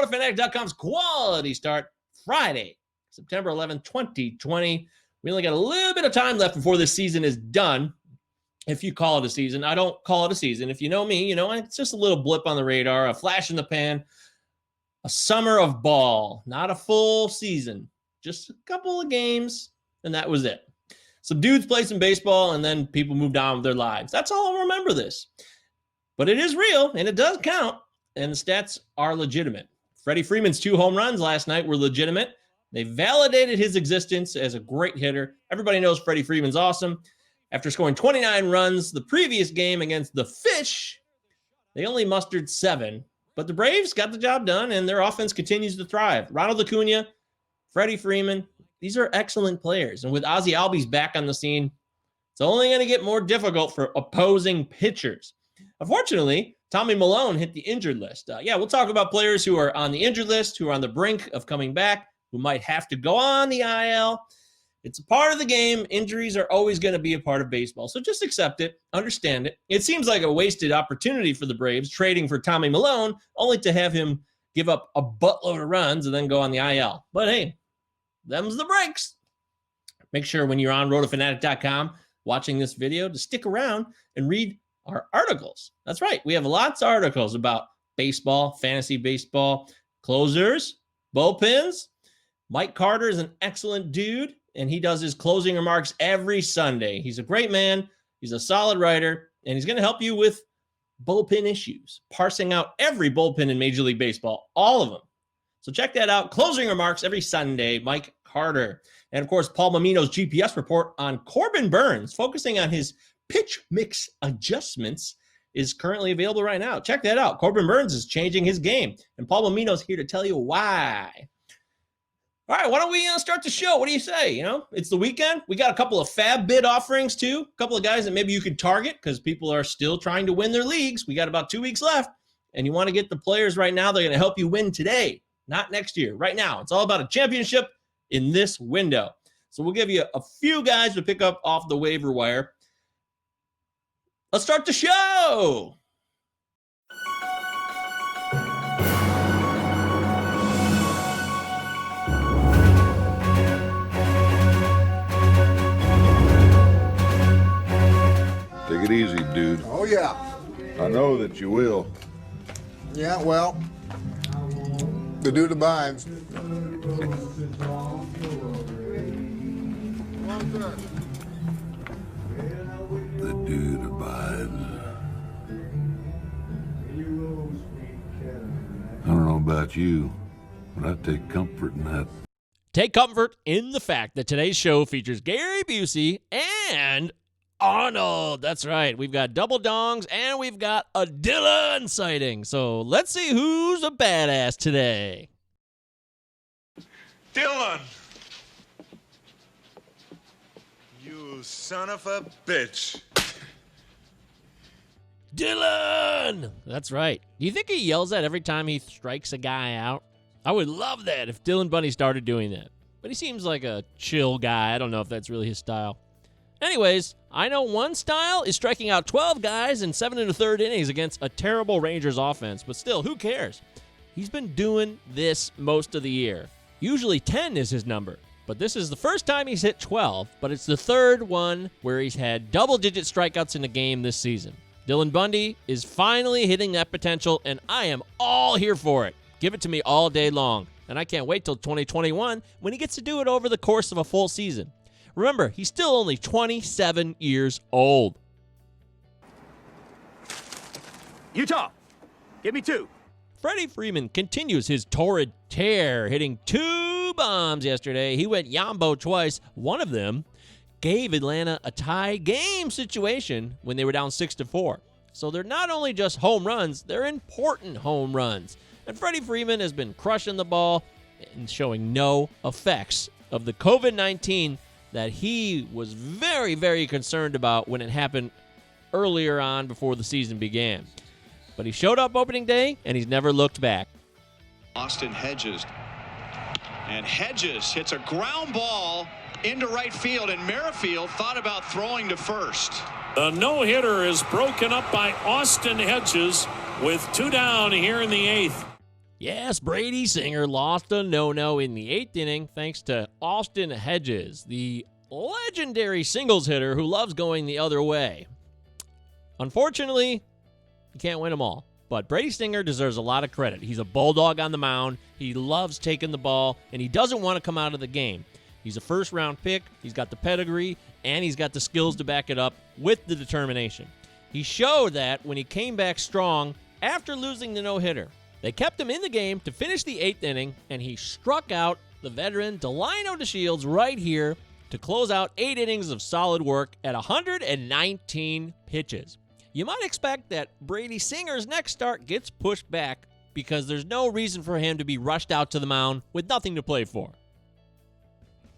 Rotofanatic.com's quality start Friday, September 11th, 2020. We only got a little bit of time left before this season is done. If you call it a season, I don't call it a season. If you know me, you know it's just a little blip on the radar, a flash in the pan, a summer of ball, not a full season, just a couple of games, and that was it. Some dudes played some baseball, and then people moved on with their lives. That's all I'll remember this. But it is real, and it does count, and the stats are legitimate. Freddie Freeman's 2 home runs last night were legitimate. They validated his existence as a great hitter. Everybody knows Freddie Freeman's awesome. After scoring 29 runs the previous game against the Fish, they only mustered 7. But the Braves got the job done, and their offense continues to thrive. Ronald Acuna, Freddie Freeman, these are excellent players. And with Ozzie Albies back on the scene, it's only going to get more difficult for opposing pitchers. Unfortunately, Tommy Milone hit the injured list. We'll talk about players who are on the injured list, who are on the brink of coming back, who might have to go on the IL. It's a part of the game. Injuries are always going to be a part of baseball. So just accept it, understand it. It seems like a wasted opportunity for the Braves, trading for Tommy Milone, only to have him give up a buttload of runs and then go on the IL. But hey, them's the breaks. Make sure when you're on Rotofanatic.com watching this video to stick around and read our articles. That's right. We have lots of articles about baseball, fantasy baseball, closers, bullpens. Mike Carter is an excellent dude, and he does his closing remarks every Sunday. He's a great man. He's a solid writer, and he's going to help you with bullpen issues, parsing out every bullpen in Major League Baseball, all of them. So check that out. Closing remarks every Sunday, Mike Carter. And, of course, Paul Mamino's GPS report on Corbin Burns, focusing on his pitch mix adjustments, is currently available right now. Check that out. Corbin Burns is changing his game, and Paul Mamino's here to tell you why. All right, why don't we start the show? What do you say? It's the weekend. We got a couple of fab bid offerings, too. A couple of guys that maybe you could target because people are still trying to win their leagues. We got about 2 weeks left, and you want to get the players right now. They're going to help you win today, not next year. Right now, it's all about a championship in this window. So we'll give you a few guys to pick up off the waiver wire. Let's start the show. Take it easy, dude. Oh, yeah. I know that you will. Yeah, well, the dude abides. The dude abides. I don't know about you, but I take comfort in that. Take comfort in the fact that today's show features Gary Busey and Arnold. That's right. We've got double dongs and we've got a Dylan sighting. So let's see who's a badass today. Dylan! You son of a bitch. Dylan! That's right. Do you think he yells that every time he strikes a guy out? I would love that if Dylan Bundy started doing that. But he seems like a chill guy. I don't know if that's really his style. Anyways, I know one style is striking out 12 guys in 7 1/3 innings against a terrible Rangers offense, but still, who cares? He's been doing this most of the year. Usually 10 is his number, but this is the first time he's hit 12, but it's the third one where he's had double-digit strikeouts in a game this season. Dylan Bundy is finally hitting that potential, and I am all here for it. Give it to me all day long, and I can't wait till 2021 when he gets to do it over the course of a full season. Remember, he's still only 27 years old. Utah, give me 2. Freddie Freeman continues his torrid tear, hitting 2 bombs yesterday. He went Yambo twice. One of them gave Atlanta a tie game situation when they were down 6-4. So they're not only just home runs, they're important home runs. And Freddie Freeman has been crushing the ball and showing no effects of the COVID-19 that he was very, very concerned about when it happened earlier on before the season began. But he showed up opening day, and he's never looked back. Austin Hedges. And Hedges hits a ground ball into right field, and Merrifield thought about throwing to first. The no-hitter is broken up by Austin Hedges with 2 down here in the 8th. Yes, Brady Singer lost a no-no in the 8th inning thanks to Austin Hedges, the legendary singles hitter who loves going the other way. Unfortunately, you can't win them all, but Brady Singer deserves a lot of credit. He's a bulldog on the mound, he loves taking the ball, and he doesn't want to come out of the game. He's a first-round pick, he's got the pedigree, and he's got the skills to back it up with the determination. He showed that when he came back strong after losing the no-hitter. They kept him in the game to finish the 8th inning, and he struck out the veteran Delino DeShields right here to close out 8 innings of solid work at 119 pitches. You might expect that Brady Singer's next start gets pushed back because there's no reason for him to be rushed out to the mound with nothing to play for.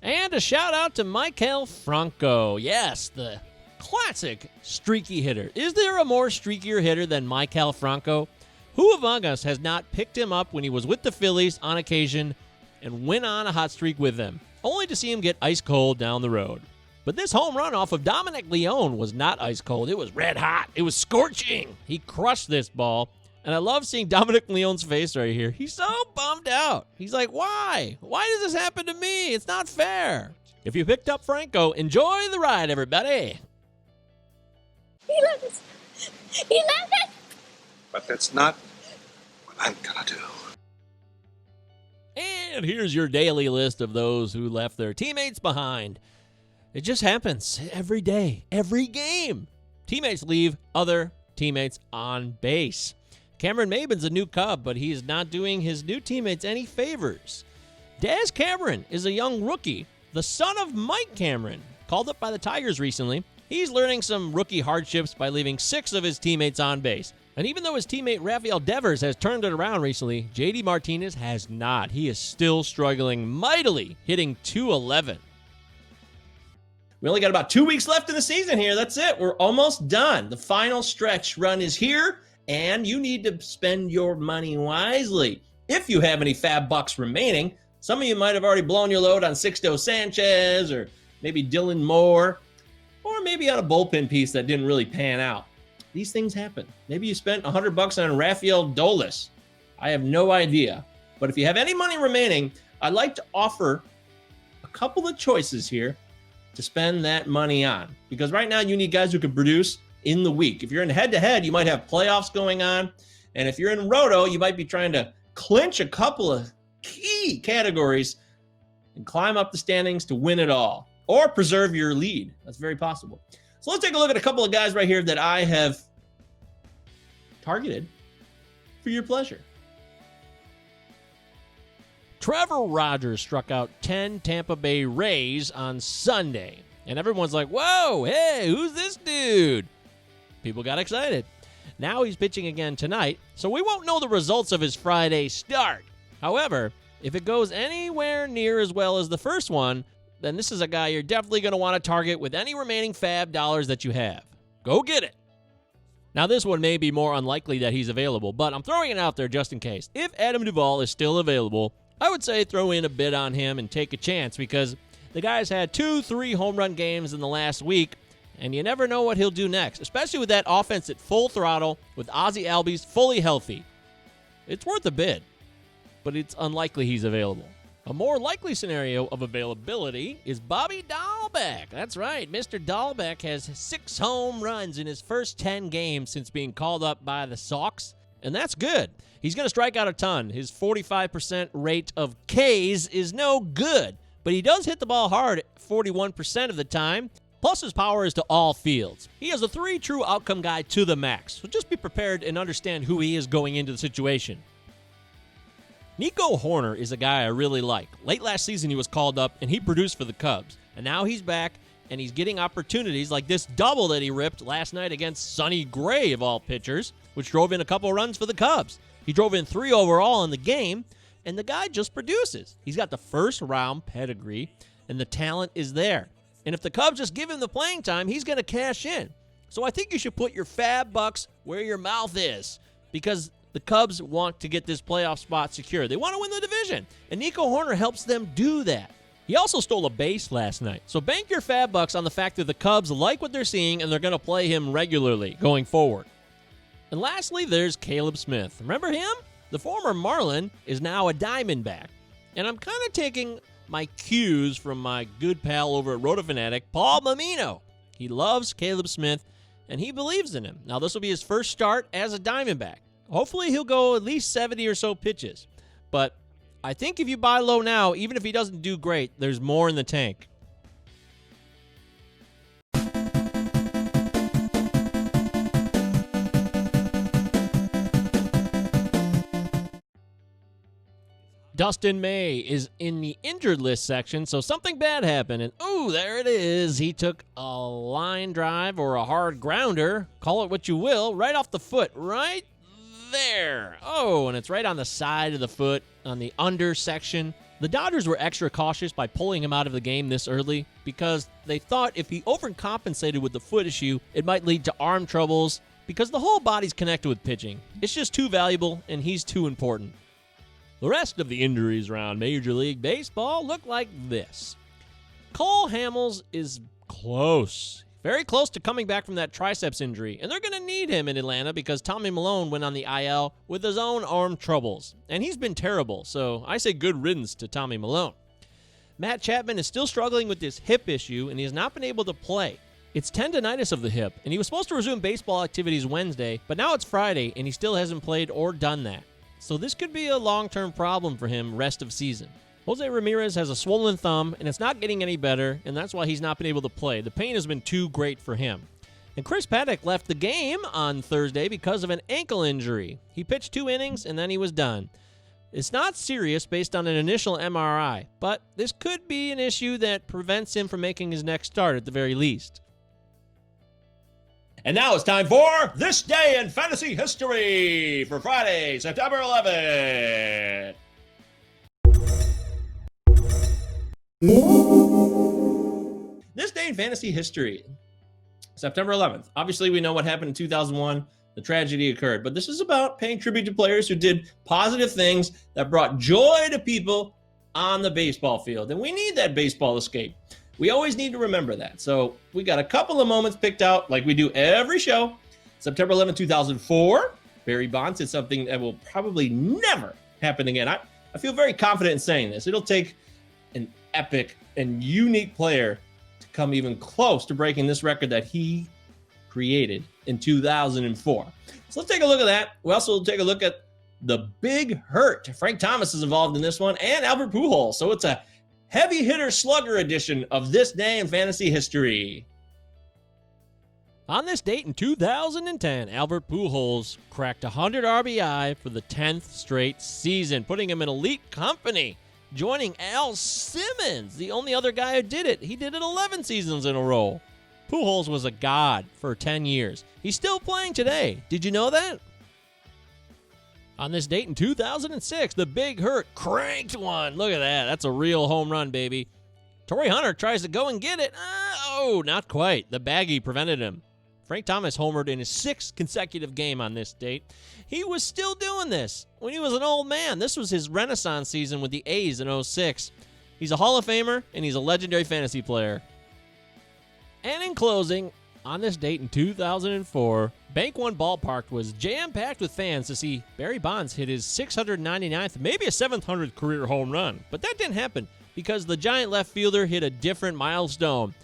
And a shout out to Maikel Franco. Yes, the classic streaky hitter. Is there a more streakier hitter than Maikel Franco? Who among us has not picked him up when he was with the Phillies on occasion and went on a hot streak with them, only to see him get ice cold down the road? But this home run off of Dominic Leone was not ice cold. It was red hot. It was scorching. He crushed this ball, and I love seeing Dominic Leone's face right here. He's so bummed out. He's like, why? Why does this happen to me? It's not fair. If you picked up Franco, enjoy the ride, everybody. He loves it. He loves it. But that's not what I'm gonna do. And here's your daily list of those who left their teammates behind. It just happens every day, every game. Teammates leave other teammates on base. Cameron Maben's a new Cub, but he is not doing his new teammates any favors. Daz Cameron is a young rookie, the son of Mike Cameron, called up by the Tigers recently. He's learning some rookie hardships by leaving 6 of his teammates on base. And even though his teammate Rafael Devers has turned it around recently, JD Martinez has not. He is still struggling mightily, hitting .211. We only got about 2 weeks left in the season here. That's it. We're almost done. The final stretch run is here, and you need to spend your money wisely. If you have any fab bucks remaining, some of you might have already blown your load on Sixto Sanchez or maybe Dylan Moore, or maybe on a bullpen piece that didn't really pan out. These things happen. Maybe you spent $100 on Rafael Dolis. I have no idea. But if you have any money remaining, I'd like to offer a couple of choices here to spend that money on. Because right now you need guys who can produce in the week. If you're in head-to-head, you might have playoffs going on. And if you're in Roto, you might be trying to clinch a couple of key categories and climb up the standings to win it all. Or preserve your lead. That's very possible. So let's take a look at a couple of guys right here that I have targeted for your pleasure. Trevor Rogers struck out 10 Tampa Bay Rays on Sunday. And everyone's like, whoa, hey, who's this dude? People got excited. Now he's pitching again tonight, so we won't know the results of his Friday start. However, if it goes anywhere near as well as the first one, then this is a guy you're definitely going to want to target with any remaining fab dollars that you have. Go get it. Now, this one may be more unlikely that he's available, but I'm throwing it out there just in case. If Adam Duvall is still available, I would say throw in a bid on him and take a chance because the guy's had 2-3 home run games in the last week, and you never know what he'll do next, especially with that offense at full throttle with Ozzie Albies fully healthy. It's worth a bid, but it's unlikely he's available. A more likely scenario of availability is Bobby Dahlbeck. That's right. Mr. Dahlbeck has 6 home runs in his first 10 games since being called up by the Sox, and that's good. He's going to strike out a ton. His 45% rate of Ks is no good, but he does hit the ball hard 41% of the time. Plus, his power is to all fields. He has a 3 true outcome guy to the max, so just be prepared and understand who he is going into the situation. Nico Horner is a guy I really like. Late last season, he was called up, and he produced for the Cubs. And now he's back, and he's getting opportunities like this double that he ripped last night against Sonny Gray, of all pitchers, which drove in a couple runs for the Cubs. He drove in 3 overall in the game, and the guy just produces. He's got the first-round pedigree, and the talent is there. And if the Cubs just give him the playing time, he's going to cash in. So I think you should put your fab bucks where your mouth is, because the Cubs want to get this playoff spot secure. They want to win the division, and Nico Horner helps them do that. He also stole a base last night, so bank your fab bucks on the fact that the Cubs like what they're seeing, and they're going to play him regularly going forward. And lastly, there's Caleb Smith. Remember him? The former Marlin is now a Diamondback. And I'm kind of taking my cues from my good pal over at Rotofanatic, Paul Mamino. He loves Caleb Smith, and he believes in him. Now, this will be his first start as a Diamondback. Hopefully, he'll go at least 70 or so pitches. But I think if you buy low now, even if he doesn't do great, there's more in the tank. Dustin May is in the injured list section, so something bad happened, and there it is. He took a line drive or a hard grounder, call it what you will, right off the foot, right there. And it's right on the side of the foot, on the under section. The Dodgers were extra cautious by pulling him out of the game this early because they thought if he overcompensated with the foot issue, it might lead to arm troubles because the whole body's connected with pitching. It's just too valuable, and he's too important. The rest of the injuries around Major League Baseball look like this. Cole Hamels is close, very close to coming back from that triceps injury, and they're going to need him in Atlanta because Tommy Milone went on the IL with his own arm troubles, and he's been terrible, so I say good riddance to Tommy Milone. Matt Chapman is still struggling with this hip issue, and he has not been able to play. It's tendonitis of the hip, and he was supposed to resume baseball activities Wednesday, but now it's Friday, and he still hasn't played or done that. So this could be a long-term problem for him rest of season. Jose Ramirez has a swollen thumb, and it's not getting any better, and that's why he's not been able to play. The pain has been too great for him. And Chris Paddock left the game on Thursday because of an ankle injury. He pitched 2 innings, and then he was done. It's not serious based on an initial MRI, but this could be an issue that prevents him from making his next start at the very least. And now it's time for This Day in Fantasy History for Friday, September 11th. This Day in Fantasy History, September 11th. Obviously, we know what happened in 2001. The tragedy occurred. But this is about paying tribute to players who did positive things that brought joy to people on the baseball field. And we need that baseball escape. We always need to remember that. So we got a couple of moments picked out like we do every show. September 11, 2004, Barry Bonds did something that will probably never happen again. I feel very confident in saying this. It'll take an epic and unique player to come even close to breaking this record that he created in 2004. So let's take a look at that. We also will take a look at the Big Hurt. Frank Thomas is involved in this one, and Albert Pujols. So it's a heavy hitter slugger edition of This Day in Fantasy History. On this date in 2010, Albert Pujols cracked 100 RBI for the 10th straight season, putting him in elite company, joining Al Simmons, the only other guy who did it. He did it 11 seasons in a row. Pujols was a god for 10 years. He's still playing today. Did you know that? On this date in 2006, the Big Hurt cranked one. Look at that. That's a real home run, baby. Torrey Hunter tries to go and get it. Not quite. The baggie prevented him. Frank Thomas homered in his 6th consecutive game on this date. He was still doing this when he was an old man. This was his renaissance season with the A's in 2006. He's a Hall of Famer, and he's a legendary fantasy player. And in closing, on this date in 2004, Bank One Ballpark was jam-packed with fans to see Barry Bonds hit his 699th, maybe a 700th career home run. But that didn't happen because the giant left fielder hit a different milestone.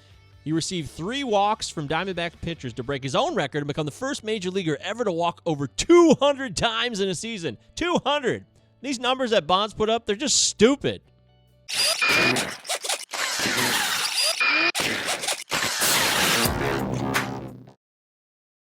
He received 3 walks from Diamondback pitchers to break his own record and become the first major leaguer ever to walk over 200 times in a season. 200! These numbers that Bonds put up, they're just stupid.